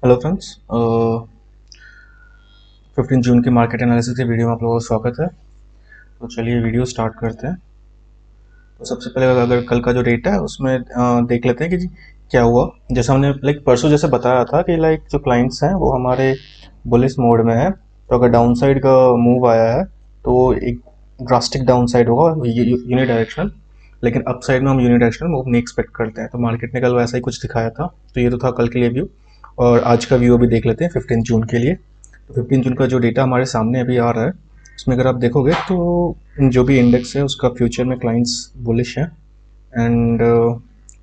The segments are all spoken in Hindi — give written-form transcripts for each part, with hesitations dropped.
हेलो फ्रेंड्स, 15 जून की मार्केट एनालिसिस की वीडियो में आप लोगों का स्वागत है। तो चलिए वीडियो स्टार्ट करते हैं। तो सबसे पहले अगर कल का जो रेट है उसमें देख लेते हैं कि जी क्या हुआ। जैसा हमने परसों जैसे बताया था कि जो क्लाइंट्स हैं वो हमारे बुलिश मोड में है। तो अगर डाउन साइड का मूव आया है तो एक ड्रास्टिक डाउन साइड होगा यूनि डायरेक्शनल। लेकिन अप साइड में हम यूनि डायरेक्शनल मूव नहीं एक्सपेक्ट करते हैं। तो मार्केट ने कल वैसा ही कुछ दिखाया था। तो ये तो था कल के लिए व्यू। और आज का व्यू अभी देख लेते हैं 15 जून के लिए। तो 15 जून का जो डेटा हमारे सामने अभी आ रहा है उसमें अगर आप देखोगे तो जो भी इंडेक्स है उसका फ्यूचर में क्लाइंट्स बुलिश है। एंड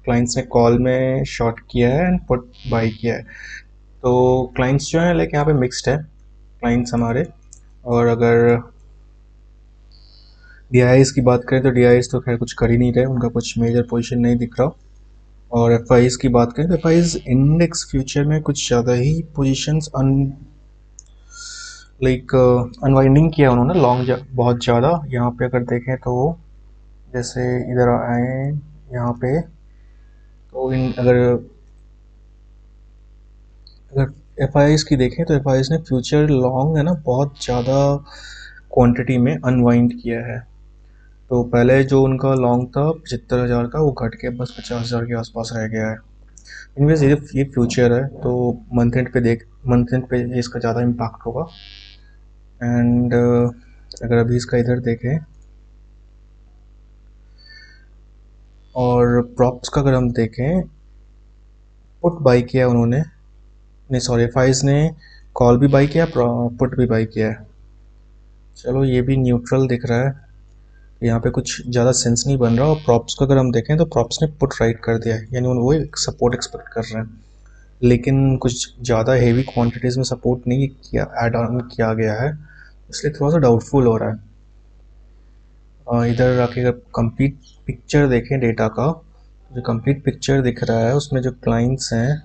क्लाइंट्स ने कॉल में शॉर्ट किया है एंड पुट बाई किया है। तो क्लाइंट्स जो है यहाँ पे मिक्स्ड है क्लाइंट्स हमारे। और अगर डीआईएस की बात करें तो डीआईएस तो खैर कुछ कर ही नहीं रहे, उनका कुछ मेजर पोजीशन नहीं दिख रहा। और एफआईज की बात करें तो एफआईज इंडेक्स फ्यूचर में कुछ ज़्यादा ही पोजीशंस अनवाइंडिंग किया उन्होंने बहुत ज़्यादा। यहाँ पे अगर देखें तो जैसे इधर आए यहाँ पे तो इन अगर अगर एफ आई की देखें तो एफ आई ने फ्यूचर लॉन्ग है ना बहुत ज़्यादा क्वांटिटी में अनवाइंड किया है। तो पहले जो उनका लॉन्ग था 75,000 का वो घट के बस 50,000 के आसपास रह गया है। इनवेज ये फ्यूचर है तो मंथ एंड पे इसका ज़्यादा इम्पैक्ट होगा। एंड अगर अभी इसका इधर देखें और प्रॉप्स का अगर हम देखें, पुट बाई किया उन्होंने, नहीं सॉरी फाइज ने कॉल भी बाई किया, पुट भी बाई किया है। चलो ये भी न्यूट्रल दिख रहा है, यहाँ पे कुछ ज़्यादा सेंस नहीं बन रहा। और प्रॉप्स को अगर हम देखें तो प्रॉप्स ने पुट राइट कर दिया है, यानी वो एक सपोर्ट एक्सपेक्ट कर रहे हैं। लेकिन कुछ ज़्यादा हेवी क्वांटिटीज़ में सपोर्ट नहीं किया, ऐड ऑन किया गया है, इसलिए थोड़ा सा डाउटफुल हो रहा है। इधर आके अगर कंप्लीट पिक्चर देखें डेटा का, जो कंप्लीट पिक्चर दिख रहा है उसमें जो क्लाइंट्स हैं,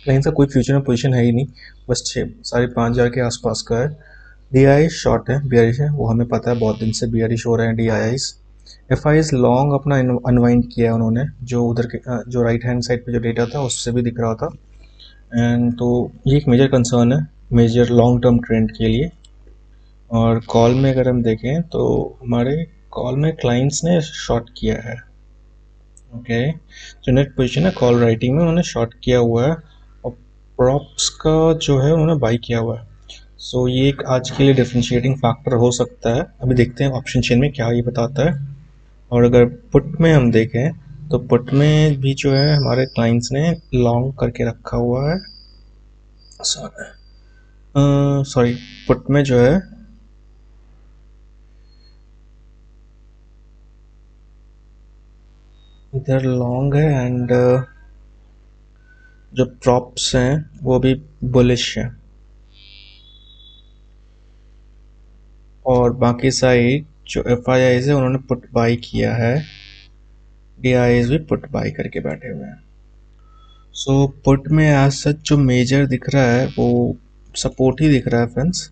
क्लाइंट्स का कोई फ्यूचर में पोजीशन है ही नहीं, बस 5,500 के आसपास का है। डी आई शॉर्ट है, बियरिश है, वो हमें पता है, बहुत दिन से बियरिश हो रहे हैं D I. F I long अपना अनवाइंड किया है उन्होंने, जो उधर के जो राइट हैंड साइड पे जो डेटा था उससे भी दिख रहा था। एंड तो ये एक मेजर कंसर्न है, मेजर लॉन्ग टर्म ट्रेंड के लिए। और कॉल में अगर हम देखें तो हमारे कॉल में क्लाइंट्स ने शॉर्ट किया है। ओके, जो नेट पोजीशन है कॉल राइटिंग में उन्होंने शॉर्ट किया हुआ है। और प्रॉप्स का जो है उन्होंने बाई किया हुआ है। सो ये एक आज के लिए डिफरेंशिएटिंग फैक्टर हो सकता है। अभी देखते हैं ऑप्शन चेन में क्या ये बताता है। और अगर पुट में हम देखें तो पुट में भी जो है हमारे क्लाइंट्स ने लॉन्ग करके रखा हुआ है। सॉरी, पुट में जो है इधर लॉन्ग है एंड जो प्रॉप्स हैं वो भी बुलिश है। और बाकी साइड जो एफ आई आईज है उन्होंने पुट बाई किया है, डी आई आईज भी पुट बाई करके बैठे हुए हैं। सो पुट में आज सच जो मेजर दिख रहा है वो सपोर्ट ही दिख रहा है फ्रेंड्स।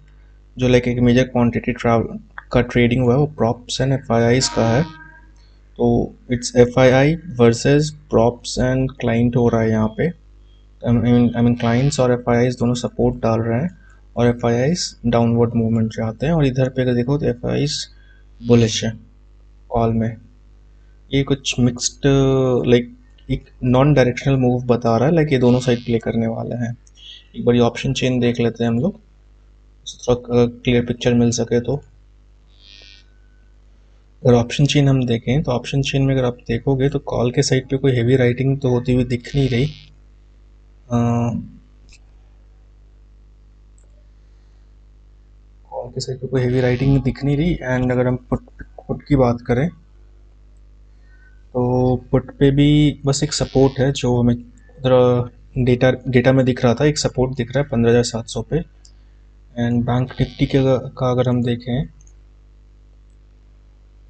जो एक मेजर क्वांटिटी का ट्रेडिंग हुआ है वो props and F I eyes का है। तो it's F I I versus props and client हो रहा है यहाँ पे। आई मीन क्लाइंट्स और एफ आई आईज दोनों सपोर्ट डाल रहे हैं और F I eyes downward movement चाहते हैं। और इधर पे अगर देखो तो एफ आई आईज बुलिश है कॉल में। ये कुछ मिक्स्ड एक नॉन डायरेक्शनल मूव बता रहा है, ये दोनों साइड प्ले करने वाले हैं। एक बार ऑप्शन चेन देख लेते हैं हम लोग, थोड़ा क्लियर पिक्चर मिल सके तो। अगर ऑप्शन चेन हम देखें तो ऑप्शन चेन में अगर आप देखोगे तो कॉल के साइड पे कोई हेवी राइटिंग तो होती हुई दिख नहीं रही। कॉल के साइड पे कोई हेवी राइटिंग दिख नहीं रही। एंड अगर हम पुट की बात करें तो पुट पे भी बस एक सपोर्ट है जो हमें उधर डेटा में दिख रहा था, एक सपोर्ट दिख रहा है 15,700 पे। एंड बैंक निफ्टी का अगर हम देखें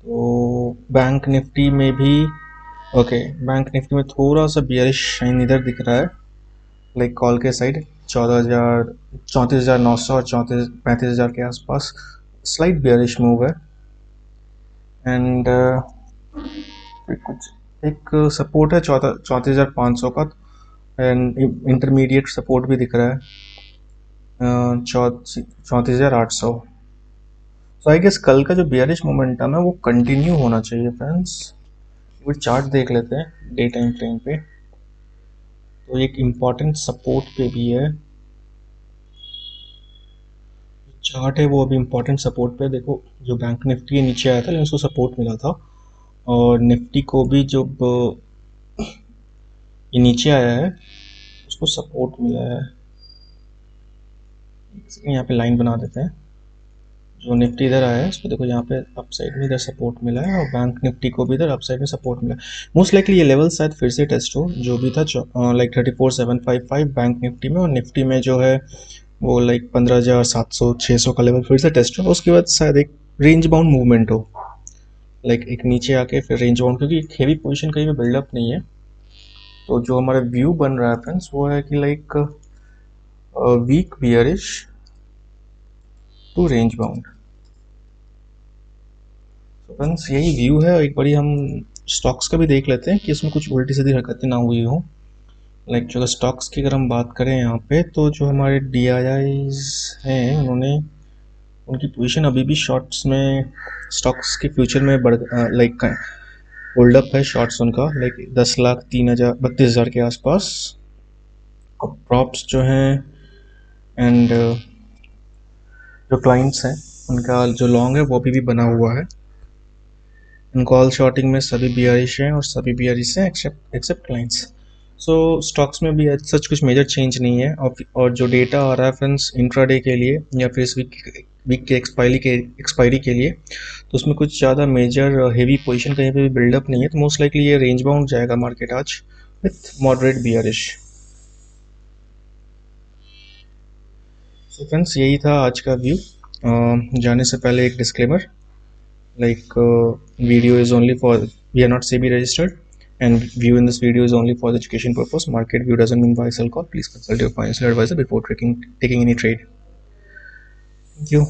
तो बैंक निफ्टी में भी ओके, बैंक निफ्टी में थोड़ा सा बियरिश शाइन इधर दिख रहा है, कॉल के साइड 14,000, 34,900 और 35,000 के आसपास स्लाइट बियरिश मूव है। एंड कुछ एक सपोर्ट है 34,500 का। एंड इंटरमीडिएट सपोर्ट भी दिख रहा है 34,800। सो आई गेस कल का जो बियरिश मोमेंटम है वो कंटिन्यू होना चाहिए फ्रेंड्स। वो चार्ट देख लेते हैं डे टाइम फ्रेम पे, तो एक इम्पॉर्टेंट सपोर्ट पे भी है। चार्ट है वो अभी इम्पोर्टेंट सपोर्ट पे, देखो जो बैंक निफ्टी नीचे आया था लेकिन उसको सपोर्ट मिला था, और निफ्टी को भी जब ये नीचे आया है उसको सपोर्ट मिला है। यहाँ पे लाइन बना देते हैं, जो निफ्टी इधर आया है इसको देखो यहाँ पे अप साइड में इधर सपोर्ट मिला है, और बैंक निफ्टी को भी इधर अप साइड में सपोर्ट मिला है। मोस्ट लाइकली ये लेवल शायद फिर से टेस्ट हो, जो भी था लाइक 34,755 बैंक निफ्टी में, और निफ्टी में जो है वो लाइक 15,700 600 का लेवल फिर से टेस्ट हो, उसके बाद शायद एक रेंज बाउंड मूवमेंट हो, लाइक एक नीचे आके फिर रेंज बाउंड, क्योंकि एक हेवी पोजीशन कहीं पे बिल्डअप नहीं है। तो जो हमारा व्यू बन रहा है फ्रेंड्स वो है कि like weak bearish to range bound. Friends यही व्यू है। एक बारी हम स्टॉक्स का भी देख लेते हैं कि इसमें कुछ उल्टी सीधी हरकतें ना हुई हो। लाइक जो स्टॉक्स की अगर हम बात करें यहाँ पे, तो जो हमारे DIIs हैं उन्होंने उनकी पोजीशन अभी भी शॉर्ट्स में, स्टॉक्स के फ्यूचर में बढ़ लाइक होल्डअप है शॉर्ट्स उनका लाइक 10,03,32,000 के आसपास। और प्रॉप्स जो हैं एंड जो क्लाइंट्स हैं उनका जो लॉन्ग है वो अभी भी बना हुआ है। इन कॉल शॉर्टिंग में सभी बियरिश हैं और सभी बियरिश हैं एक्सेप्ट क्लाइंट्स। सो स्टॉक्स में भी सच कुछ मेजर चेंज नहीं है। और जो डेटा आ रहा है फ्रेंड्स इंट्राडे के लिए या फिर इस वीक के एक्सपायरी के लिए, तो उसमें कुछ ज़्यादा मेजर हेवी पोजीशन कहीं पे भी बिल्डअप नहीं है, तो मोस्ट लाइकली ये रेंज बाउंड जाएगा मार्केट आज with moderate bearish. So friends यही था आज का व्यू। जाने से पहले एक disclaimer, like video is only for, we are not SEBI registered, and view in this video is only for the education purpose. Market view doesn't mean buy sell call. Please consult your financial advisor before taking any trade. Thank you.